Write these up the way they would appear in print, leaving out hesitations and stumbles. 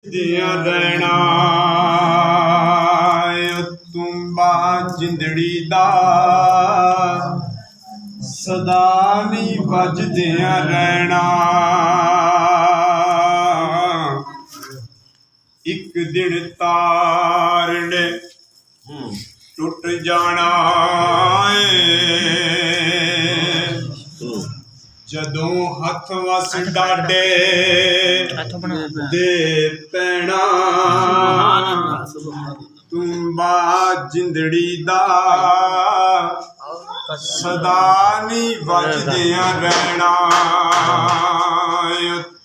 दिया रहना तुम्बा जिंदड़ी दा सदा नहीं बजदिया रहना। एक दिन तार ने टुट जाना जदों हथ वस डाडे दे पैना तुम्बा जिंदड़ी दा सदा नहीं बजदिया रहना।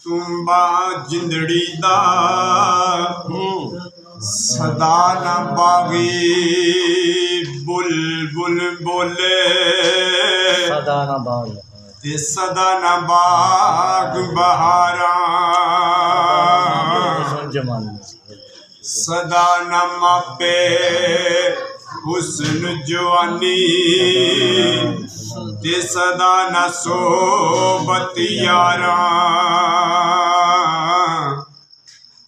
तुम्बा जिंदड़ी दा सदा न बागी बुलबुल बोले सदा न बाग ते सदा न बाग बहारा सदा न मापे हुस्न जवानी ते सदा न सोबत यारा।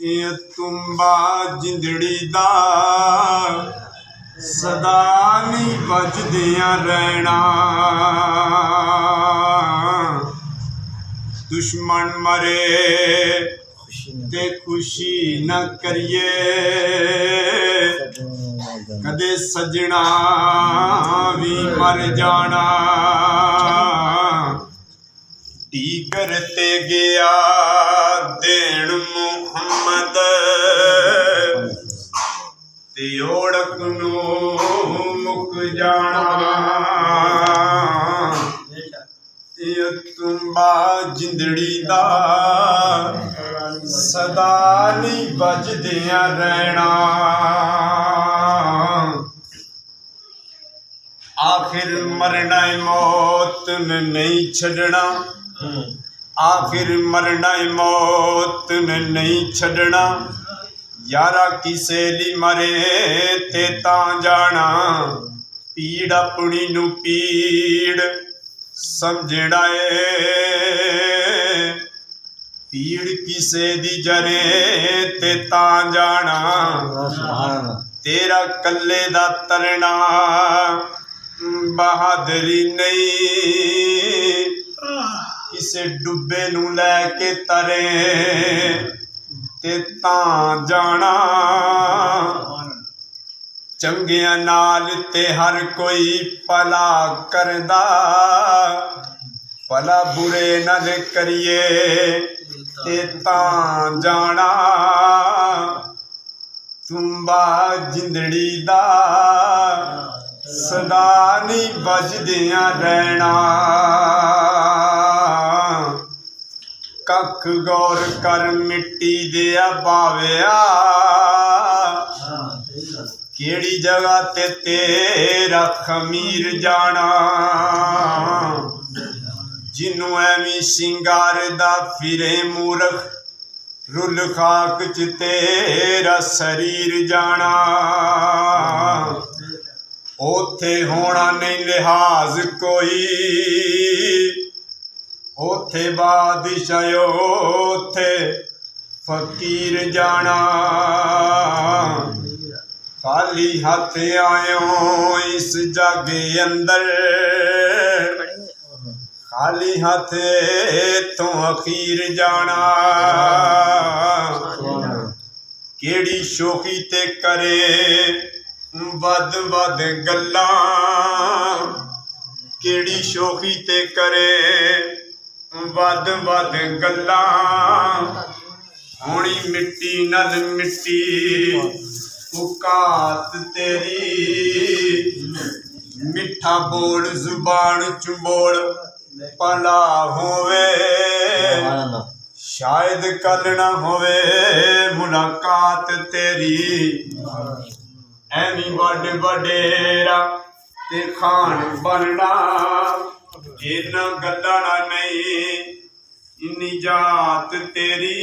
ये तुम्बा जिंदड़ी दा सदा नहीं बजदिया रहना। दुश्मन मरे ते खुशी न करिए कदे सजना भी मर जाना। टीकर ते गया देन मुहम्मद ते ओढ़क नू मुक जाना। ये तुम्बा जिंदड़ी दा सदा नहीं बजदिया रहना। आखिर मरना मौत ने नहीं छड़ना आखिर मरना मौत ने नहीं छड़ना। यारा किसे ली मरे ते तां जाना पीड़ अपनी नू पीड़ समझना पीड़ किसे दी जरे ते तां जाना। तेरा कल्ले दा तरना बहादुरी नहीं किसे डुबे नू लैके तरे ते तां जाना। चंगिया नाल ते हर कोई भला करदा भला बुरे नल करिए ते तां जाना। तुम्बा जिंदड़ी दा सदा नहीं बजदिया रहना। कख गौर कर मिट्टी दिया बाविया केड़ी जगह ते तेरा खमीर जाना। जिन्नू एवी सिंगार दा फिरे मूरख रुल खाक च तेरा शरीर जाना। ओथे होना नहीं लिहाज कोई ओथे बादशाह ओथे फकीर जाना। खाली हाथ आयो इस जागे अंदर खाली हाथ तो अखीर जाना। केड़ी शोखी ते करे वध वध गल्लां केड़ी शोखी ते करे वध वध गल्लां। होनी मिट्टी नल मिट्टी औकात तेरी मिठा बोल जुबान चुबोल भला होवे शायद कल ना होवे मुलाकात तेरी। एनी वड वडेरा ते खान बनना इन्ना गल्लां नहीं इन्नी जात तेरी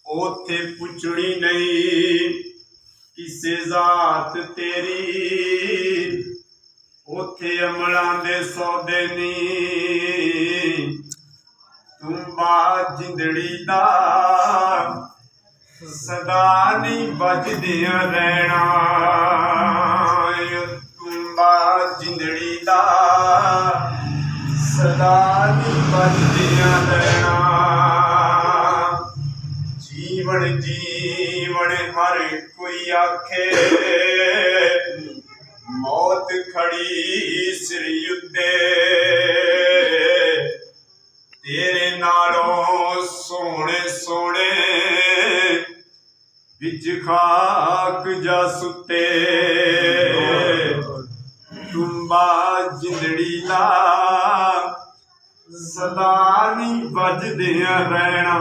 ओथे पुछड़ी नहीं किसे जात तेरी। ओथे अमलां दे सौदे नी तुम्बा जिंदड़ी दा ਸਦਾ ਨੀ ਵੱਜਦਿਆਂ ਰਹਿਣਾ ਤੁੰਬਾ ਜਿੰਦੜੀ ਦਾ ਸਦਾ ਨੀ ਵੱਜਦਿਆਂ ਰਹਿਣਾ ਜੀਵਨ ਜੀਵਨ ਹਰ ਕੋਈ ਆਖੇ ਮੌਤ ਖੜੀ ਸਿਰ ਉੱਤੇ ਤੇਰੇ ਨਾਲੋਂ ਸੋਹਣੇ ਸੋਹਣੇ ਵਿੱਚ ਖਾਕ ਜਾ ਸੁੱਤੇ ਤੁੰਬਾ ਜਿੰਦੜੀ ਦਾ ਸਦਾ ਨੀ ਵੱਜਦਿਆਂ ਰਹਿਣਾ।